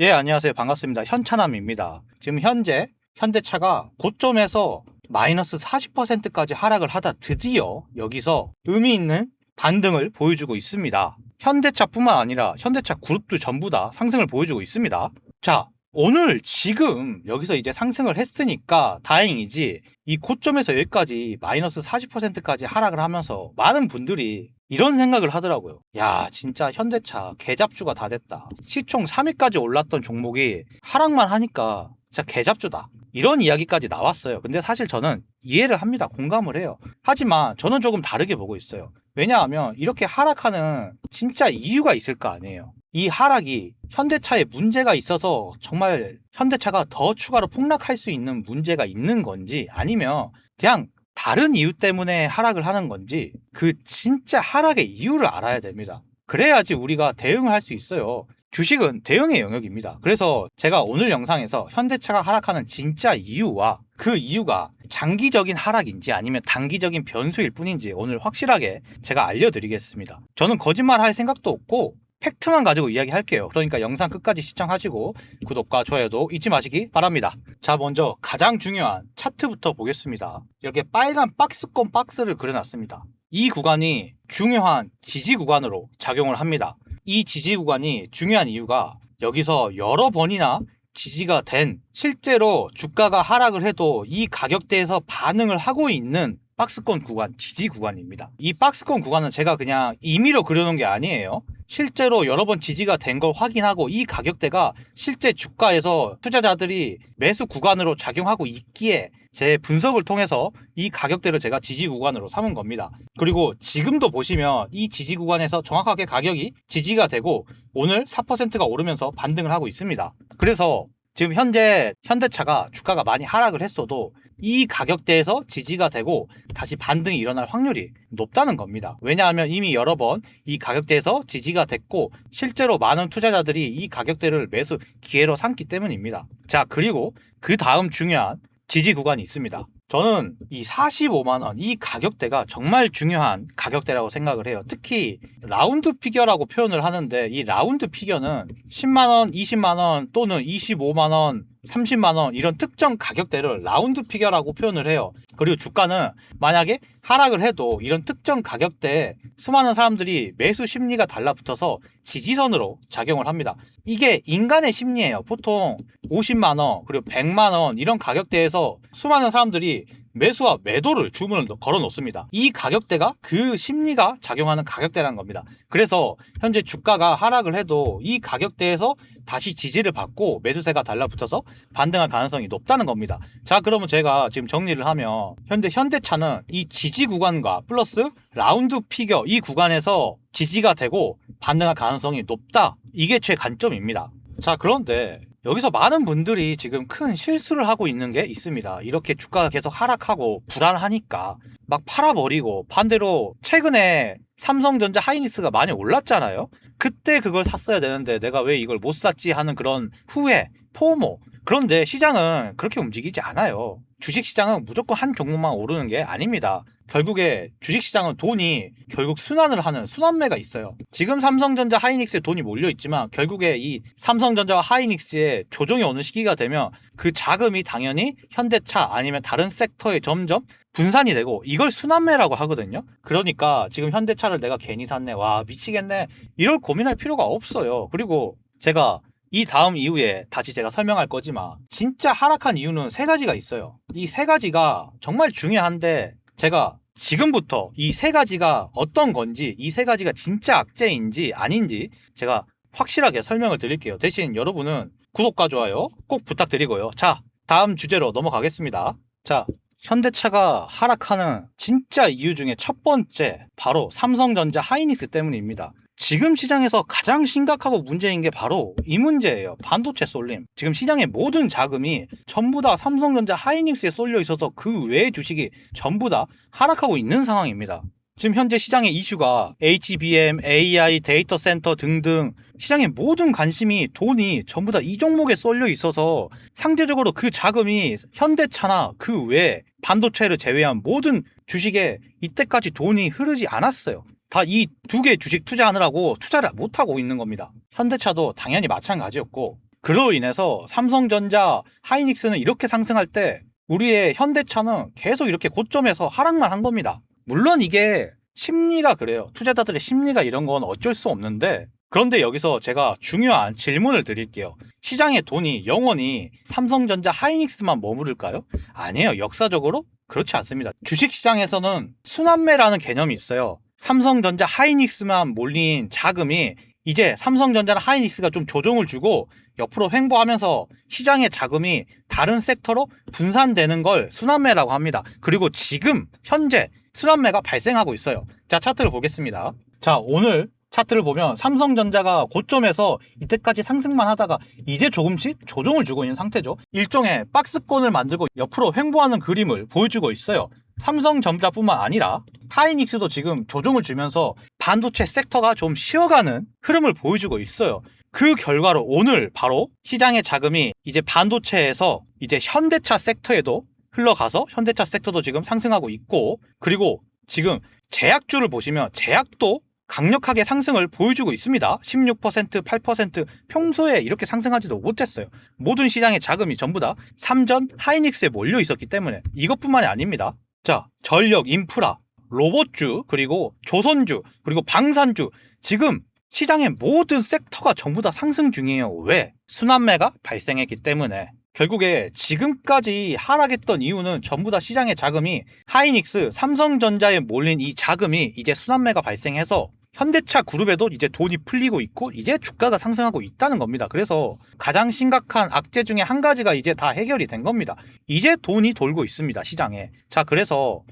예, 안녕하세요. 반갑습니다. 현차남입니다. 지금 현재 현대차가 고점에서 마이너스 40%까지 하락을 하다 드디어 여기서 의미 있는 반등을 보여주고 있습니다. 현대차뿐만 아니라 현대차 그룹도 전부 다 상승을 보여주고 있습니다. 자, 오늘 지금 여기서 이제 상승을 했으니까 다행이지, 이 고점에서 여기까지 마이너스 40%까지 하락을 하면서 많은 분들이 이런 생각을 하더라고요. 야, 진짜 현대차 개잡주가 다 됐다. 시총 3위까지 올랐던 종목이 하락만 하니까 진짜 개잡주다. 이런 이야기까지 나왔어요. 근데 사실 저는 이해를 합니다. 공감을 해요. 하지만 저는 조금 다르게 보고 있어요. 왜냐하면 이렇게 하락하는 진짜 이유가 있을 거 아니에요. 이 하락이 현대차에 문제가 있어서 정말 현대차가 더 추가로 폭락할 수 있는 문제가 있는 건지, 아니면 그냥 다른 이유 때문에 하락을 하는 건지, 그 진짜 하락의 이유를 알아야 됩니다. 그래야지 우리가 대응을 할 수 있어요. 주식은 대응의 영역입니다. 그래서 제가 오늘 영상에서 현대차가 하락하는 진짜 이유와 그 이유가 장기적인 하락인지 아니면 단기적인 변수일 뿐인지 오늘 확실하게 제가 알려드리겠습니다. 저는 거짓말 할 생각도 없고 팩트만 가지고 이야기할게요. 그러니까 영상 끝까지 시청하시고 구독과 좋아요도 잊지 마시기 바랍니다. 자, 먼저 가장 중요한 차트부터 보겠습니다. 이렇게 빨간 박스권 박스를 그려놨습니다. 이 구간이 중요한 지지 구간으로 작용을 합니다. 이 지지 구간이 중요한 이유가 여기서 여러 번이나 지지가 된, 실제로 주가가 하락을 해도 이 가격대에서 반응을 하고 있는 박스권 구간, 지지 구간입니다. 이 박스권 구간은 제가 그냥 임의로 그려놓은 게 아니에요. 실제로 여러 번 지지가 된 걸 확인하고 이 가격대가 실제 주가에서 투자자들이 매수 구간으로 작용하고 있기에 제 분석을 통해서 이 가격대를 제가 지지 구간으로 삼은 겁니다. 그리고 지금도 보시면 이 지지 구간에서 정확하게 가격이 지지가 되고 오늘 4%가 오르면서 반등을 하고 있습니다. 그래서 지금 현재 현대차가 주가가 많이 하락을 했어도 이 가격대에서 지지가 되고 다시 반등이 일어날 확률이 높다는 겁니다. 왜냐하면 이미 여러 번 이 가격대에서 지지가 됐고 실제로 많은 투자자들이 이 가격대를 매수 기회로 삼기 때문입니다. 자, 그리고 그 다음 중요한 지지 구간이 있습니다. 저는 이 45만원 이 가격대가 정말 중요한 가격대라고 생각을 해요. 특히 라운드 피겨라고 표현을 하는데, 이 라운드 피겨는 10만원, 20만원 또는 25만원, 30만원 이런 특정 가격대를 라운드 피겨라고 표현을 해요. 그리고 주가는 만약에 하락을 해도 이런 특정 가격대에 수많은 사람들이 매수 심리가 달라붙어서 지지선으로 작용을 합니다. 이게 인간의 심리예요. 보통 50만원 그리고 100만원 이런 가격대에서 수많은 사람들이 매수와 매도를 주문을 걸어 놓습니다. 이 가격대가 그 심리가 작용하는 가격대라는 겁니다. 그래서 현재 주가가 하락을 해도 이 가격대에서 다시 지지를 받고 매수세가 달라붙어서 반등할 가능성이 높다는 겁니다. 자, 그러면 제가 지금 정리를 하면 현대차는 이 지지 구간과 플러스 라운드 피겨 이 구간에서 지지가 되고 반등할 가능성이 높다, 이게 제 관점입니다. 자, 그런데 여기서 많은 분들이 지금 큰 실수를 하고 있는 게 있습니다. 이렇게 주가가 계속 하락하고 불안하니까 막 팔아버리고, 반대로 최근에 삼성전자 하이닉스가 많이 올랐잖아요. 그때 그걸 샀어야 되는데 내가 왜 이걸 못 샀지 하는 그런 후회, 포모. 그런데 시장은 그렇게 움직이지 않아요. 주식시장은 무조건 한 종목만 오르는 게 아닙니다. 결국에 주식시장은 돈이 결국 순환을 하는 순환매가 있어요. 지금 삼성전자 하이닉스에 돈이 몰려있지만 결국에 이 삼성전자와 하이닉스에 조정이 오는 시기가 되면 그 자금이 당연히 현대차 아니면 다른 섹터에 점점 분산이 되고, 이걸 순환매라고 하거든요. 그러니까 지금 현대차를 내가 괜히 샀네, 와 미치겠네, 이럴 고민할 필요가 없어요. 그리고 제가 이 다음 이후에 다시 제가 설명할 거지만 진짜 하락한 이유는 세 가지가 있어요. 이 세 가지가 정말 중요한데 제가 지금부터 이 세 가지가 어떤 건지, 이 세 가지가 진짜 악재인지 아닌지 제가 확실하게 설명을 드릴게요. 대신 여러분은 구독과 좋아요 꼭 부탁드리고요. 자, 다음 주제로 넘어가겠습니다. 자, 현대차가 하락하는 진짜 이유 중에 첫 번째, 바로 삼성전자 하이닉스 때문입니다. 지금 시장에서 가장 심각하고 문제인 게 바로 이 문제예요. 반도체 쏠림. 지금 시장의 모든 자금이 전부 다 삼성전자 하이닉스에 쏠려 있어서 그 외의 주식이 전부 다 하락하고 있는 상황입니다. 지금 현재 시장의 이슈가 HBM, AI, 데이터 센터 등등 시장의 모든 관심이, 돈이 전부 다 이 종목에 쏠려 있어서 상대적으로 그 자금이 현대차나 그 외 반도체를 제외한 모든 주식에 이때까지 돈이 흐르지 않았어요. 다 이 두 개 주식 투자하느라고 투자를 못하고 있는 겁니다. 현대차도 당연히 마찬가지였고, 그로 인해서 삼성전자, 하이닉스는 이렇게 상승할 때 우리의 현대차는 계속 이렇게 고점에서 하락만 한 겁니다. 물론 이게 심리가 그래요. 투자자들의 심리가 이런 건 어쩔 수 없는데, 그런데 여기서 제가 중요한 질문을 드릴게요. 시장의 돈이 영원히 삼성전자, 하이닉스만 머무를까요? 아니에요. 역사적으로 그렇지 않습니다. 주식시장에서는 순환매라는 개념이 있어요. 삼성전자, 하이닉스만 몰린 자금이 이제 삼성전자나 하이닉스가 좀 조정을 주고 옆으로 횡보하면서 시장의 자금이 다른 섹터로 분산되는 걸 순환매라고 합니다. 그리고 지금 현재 순환매가 발생하고 있어요. 자, 차트를 보겠습니다. 자, 오늘 차트를 보면 삼성전자가 고점에서 이때까지 상승만 하다가 이제 조금씩 조정을 주고 있는 상태죠. 일종의 박스권을 만들고 옆으로 횡보하는 그림을 보여주고 있어요. 삼성전자뿐만 아니라 하이닉스도 지금 조정을 주면서 반도체 섹터가 좀 쉬어가는 흐름을 보여주고 있어요. 그 결과로 오늘 바로 시장의 자금이 이제 반도체에서 이제 현대차 섹터에도 흘러가서 현대차 섹터도 지금 상승하고 있고, 그리고 지금 제약주를 보시면 제약도 강력하게 상승을 보여주고 있습니다. 16%, 8% 평소에 이렇게 상승하지도 못했어요. 모든 시장의 자금이 전부 다 삼전, 하이닉스에 몰려 있었기 때문에 이것뿐만이 아닙니다. 자, 전력, 인프라, 로봇주, 그리고 조선주, 그리고 방산주, 지금 시장의 모든 섹터가 전부 다 상승 중이에요. 왜? 순환매가 발생했기 때문에. 결국에 지금까지 하락했던 이유는 전부 다 시장의 자금이 하이닉스, 삼성전자에 몰린 이 자금이 이제 순환매가 발생해서 현대차 그룹에도 이제 돈이 풀리고 있고 이제 주가가 상승하고 있다는 겁니다. 그래서 가장 심각한 악재 중에 한 가지가 이제 다 해결이 된 겁니다. 이제 돈이 돌고 있습니다, 시장에. 자, 그래서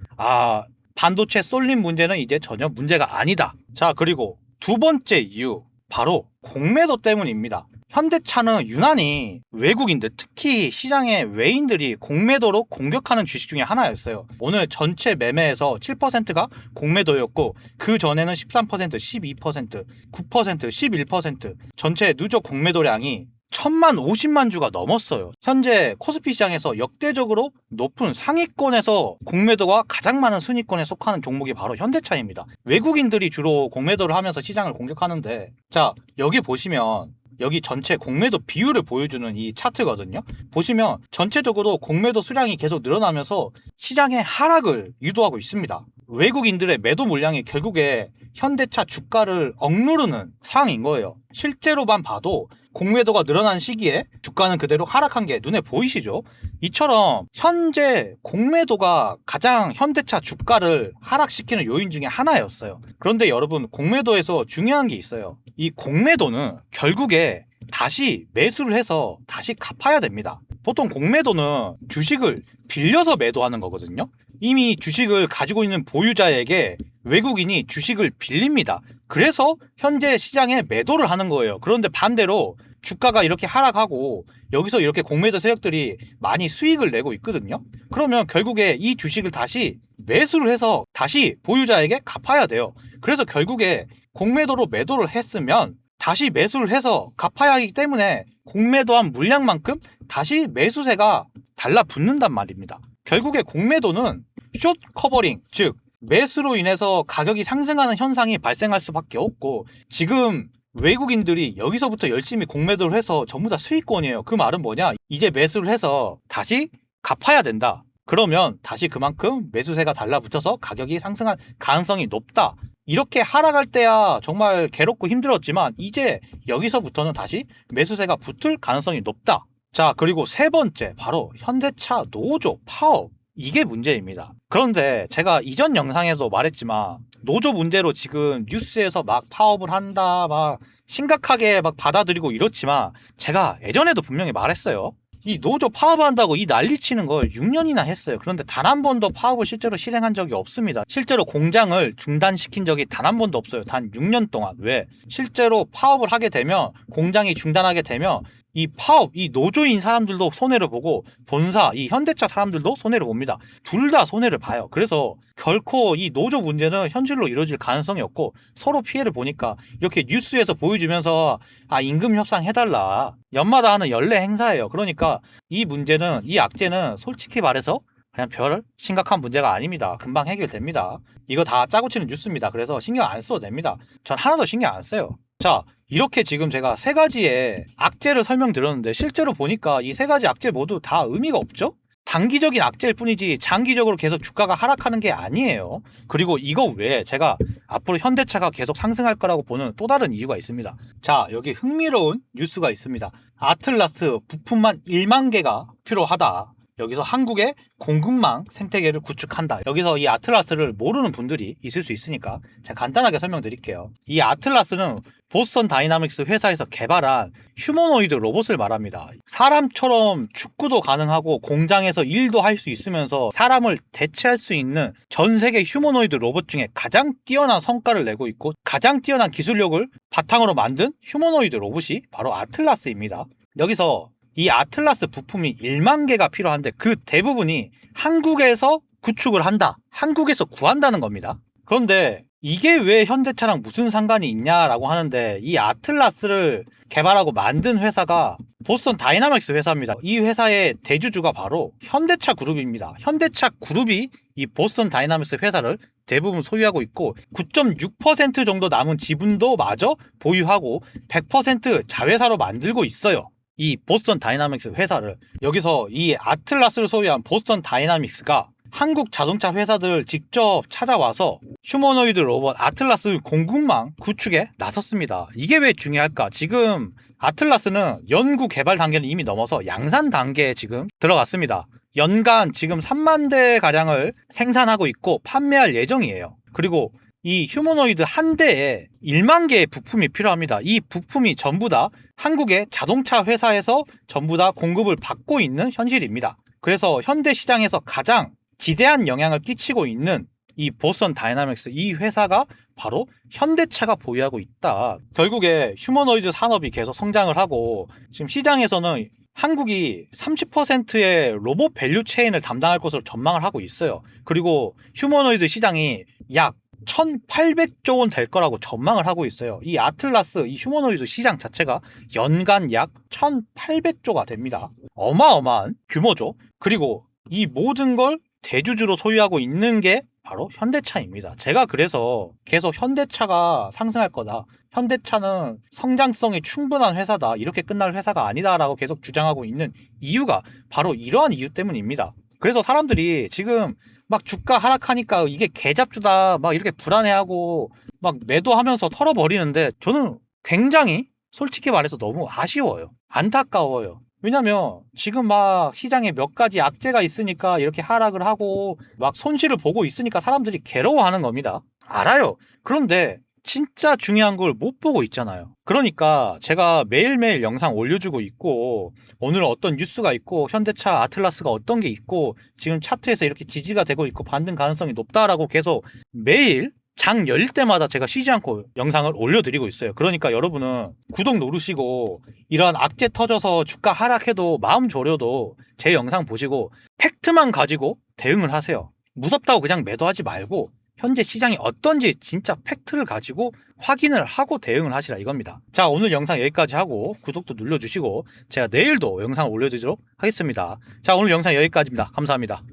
반도체 쏠림 문제는 이제 전혀 문제가 아니다. 자, 그리고 두 번째 이유, 바로 공매도 때문입니다. 현대차는 유난히 외국인들, 특히 시장의 외인들이 공매도로 공격하는 주식 중에 하나였어요. 오늘 전체 매매에서 7%가 공매도였고 그 전에는 13%, 12%, 9%, 11% 전체 누적 공매도량이 1050만 주가 넘었어요. 현재 코스피 시장에서 역대적으로 높은 상위권에서 공매도가 가장 많은 순위권에 속하는 종목이 바로 현대차입니다. 외국인들이 주로 공매도를 하면서 시장을 공격하는데, 자, 여기 보시면 여기 전체 공매도 비율을 보여주는 이 차트거든요. 보시면 전체적으로 공매도 수량이 계속 늘어나면서 시장의 하락을 유도하고 있습니다. 외국인들의 매도 물량이 결국에 현대차 주가를 억누르는 상황인 거예요. 실제로만 봐도 공매도가 늘어난 시기에 주가는 그대로 하락한 게 눈에 보이시죠? 이처럼 현재 공매도가 가장 현대차 주가를 하락시키는 요인 중에 하나였어요. 그런데 여러분, 공매도에서 중요한 게 있어요. 이 공매도는 결국에 다시 매수를 해서 다시 갚아야 됩니다. 보통 공매도는 주식을 빌려서 매도하는 거거든요. 이미 주식을 가지고 있는 보유자에게 외국인이 주식을 빌립니다. 그래서 현재 시장에 매도를 하는 거예요. 그런데 반대로 주가가 이렇게 하락하고 여기서 이렇게 공매도 세력들이 많이 수익을 내고 있거든요. 그러면 결국에 이 주식을 다시 매수를 해서 다시 보유자에게 갚아야 돼요. 그래서 결국에 공매도로 매도를 했으면 다시 매수를 해서 갚아야 하기 때문에 공매도한 물량만큼 다시 매수세가 달라붙는단 말입니다. 결국에 공매도는 숏 커버링, 즉 매수로 인해서 가격이 상승하는 현상이 발생할 수밖에 없고, 지금 외국인들이 여기서부터 열심히 공매도를 해서 전부 다 수익권이에요. 그 말은 뭐냐? 이제 매수를 해서 다시 갚아야 된다. 그러면 다시 그만큼 매수세가 달라붙어서 가격이 상승할 가능성이 높다. 이렇게 하락할 때야 정말 괴롭고 힘들었지만 이제 여기서부터는 다시 매수세가 붙을 가능성이 높다. 자, 그리고 세 번째, 바로 현대차 노조 파업. 이게 문제입니다. 그런데 제가 이전 영상에서 말했지만 노조 문제로 지금 뉴스에서 막 파업을 한다, 막 심각하게 막 받아들이고 이렇지만 제가 예전에도 분명히 말했어요. 이 노조 파업한다고 이 난리치는 걸 6년이나 했어요. 그런데 단 한 번도 파업을 실제로 실행한 적이 없습니다. 실제로 공장을 중단시킨 적이 단 한 번도 없어요. 단 6년 동안. 왜? 실제로 파업을 하게 되면, 공장이 중단하게 되면 이 파업, 이 노조인 사람들도 손해를 보고 본사, 이 현대차 사람들도 손해를 봅니다. 둘 다 손해를 봐요. 그래서 결코 이 노조 문제는 현실로 이루어질 가능성이 없고, 서로 피해를 보니까 이렇게 뉴스에서 보여주면서 임금 협상 해달라, 연마다 하는 연례 행사예요. 그러니까 이 문제는, 이 악재는 솔직히 말해서 그냥 별 심각한 문제가 아닙니다. 금방 해결됩니다. 이거 다 짜고 치는 뉴스입니다. 그래서 신경 안 써도 됩니다. 전 하나도 신경 안 써요. 자, 이렇게 지금 제가 세 가지의 악재를 설명드렸는데 실제로 보니까 이 세 가지 악재 모두 다 의미가 없죠? 단기적인 악재일 뿐이지 장기적으로 계속 주가가 하락하는 게 아니에요. 그리고 이거 외에 제가 앞으로 현대차가 계속 상승할 거라고 보는 또 다른 이유가 있습니다. 자, 여기 흥미로운 뉴스가 있습니다. 아틀라스 부품만 1만 개가 필요하다. 여기서 한국의 공급망 생태계를 구축한다. 여기서 이 아틀라스를 모르는 분들이 있을 수 있으니까 제가 간단하게 설명드릴게요. 이 아틀라스는 보스턴 다이나믹스 회사에서 개발한 휴머노이드 로봇을 말합니다. 사람처럼 축구도 가능하고 공장에서 일도 할 수 있으면서 사람을 대체할 수 있는 전 세계 휴머노이드 로봇 중에 가장 뛰어난 성과를 내고 있고 가장 뛰어난 기술력을 바탕으로 만든 휴머노이드 로봇이 바로 아틀라스입니다. 여기서 이 아틀라스 부품이 1만 개가 필요한데 그 대부분이 한국에서 구축을 한다. 한국에서 구한다는 겁니다. 그런데 이게 왜 현대차랑 무슨 상관이 있냐라고 하는데 이 아틀라스를 개발하고 만든 회사가 보스턴 다이나믹스 회사입니다. 이 회사의 대주주가 바로 현대차 그룹입니다. 현대차 그룹이 이 보스턴 다이나믹스 회사를 대부분 소유하고 있고 9.6% 정도 남은 지분도 마저 보유하고 100% 자회사로 만들고 있어요. 이 보스턴 다이나믹스 회사를. 여기서 이 아틀라스를 소유한 보스턴 다이나믹스가 한국 자동차 회사들을 직접 찾아와서 휴머노이드 로봇 아틀라스 공급망 구축에 나섰습니다. 이게 왜 중요할까? 지금 아틀라스는 연구 개발 단계는 이미 넘어서 양산 단계에 지금 들어갔습니다. 연간 지금 3만 대 가량을 생산하고 있고 판매할 예정이에요. 그리고 이 휴머노이드 한 대에 1만 개의 부품이 필요합니다. 이 부품이 전부 다 한국의 자동차 회사에서 전부 다 공급을 받고 있는 현실입니다. 그래서 현대 시장에서 가장 지대한 영향을 끼치고 있는 이 보스턴 다이나믹스 이 회사가 바로 현대차가 보유하고 있다. 결국에 휴머노이드 산업이 계속 성장을 하고 지금 시장에서는 한국이 30%의 로봇 밸류 체인을 담당할 것으로 전망을 하고 있어요. 그리고 휴머노이드 시장이 약 1800조 원 될 거라고 전망을 하고 있어요. 이 아틀라스, 이 휴머노이드 시장 자체가 연간 약 1800조가 됩니다. 어마어마한 규모죠. 그리고 이 모든 걸 대주주로 소유하고 있는 게 바로 현대차입니다. 제가 그래서 계속 현대차가 상승할 거다. 현대차는 성장성이 충분한 회사다. 이렇게 끝날 회사가 아니다라고 계속 주장하고 있는 이유가 바로 이러한 이유 때문입니다. 그래서 사람들이 지금 막 주가 하락하니까 이게 개잡주다 막 이렇게 불안해하고 막 매도하면서 털어버리는데 저는 굉장히 솔직히 말해서 너무 아쉬워요. 안타까워요. 왜냐면 지금 막 시장에 몇 가지 악재가 있으니까 이렇게 하락을 하고 막 손실을 보고 있으니까 사람들이 괴로워하는 겁니다. 알아요. 그런데 진짜 중요한 걸 못 보고 있잖아요. 그러니까 제가 매일매일 영상 올려주고 있고 오늘 어떤 뉴스가 있고 현대차 아틀라스가 어떤 게 있고 지금 차트에서 이렇게 지지가 되고 있고 반등 가능성이 높다라고 계속 매일 장 열릴 때마다 제가 쉬지 않고 영상을 올려드리고 있어요. 그러니까 여러분은 구독 누르시고 이런 악재 터져서 주가 하락해도 마음 졸여도 제 영상 보시고 팩트만 가지고 대응을 하세요. 무섭다고 그냥 매도하지 말고 현재 시장이 어떤지 진짜 팩트를 가지고 확인을 하고 대응을 하시라 이겁니다. 자, 오늘 영상 여기까지 하고 구독도 눌러주시고 제가 내일도 영상을 올려드리도록 하겠습니다. 자, 오늘 영상 여기까지입니다. 감사합니다.